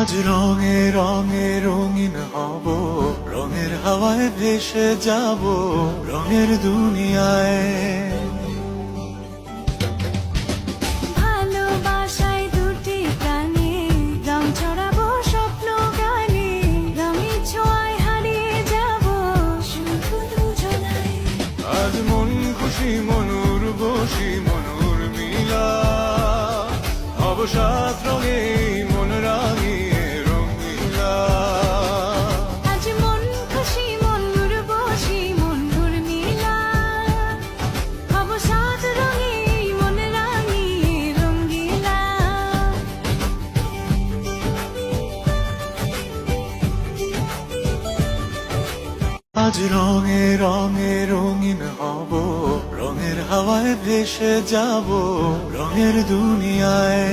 আজ রঙে রঙে রঙিন হব, রঙের হাওয়ায় ভেসে যাব রঙের দুনিয়ায়। ভালোবাসায় দুটি প্রাণে রং ছড়াবো স্বপ্ন গানে, রঙের ছোঁয়ায় হারিয়ে যাব শুধু দুজনায়। আজ মন খুশি মনুর বসি মনুর মিলা, হব সাত রঙে মন রাঙিয়ে রঙিলা। আজ মন খুশি মনুর বসি মনুর মিলা, হব সাত রঙে মন রাঙিয়ে রঙ্গিলা। আজ রঙে রঙে রঙিন হব, রঙের হাওয়ায় ভেসে যাব রঙের দুনিয়ায়।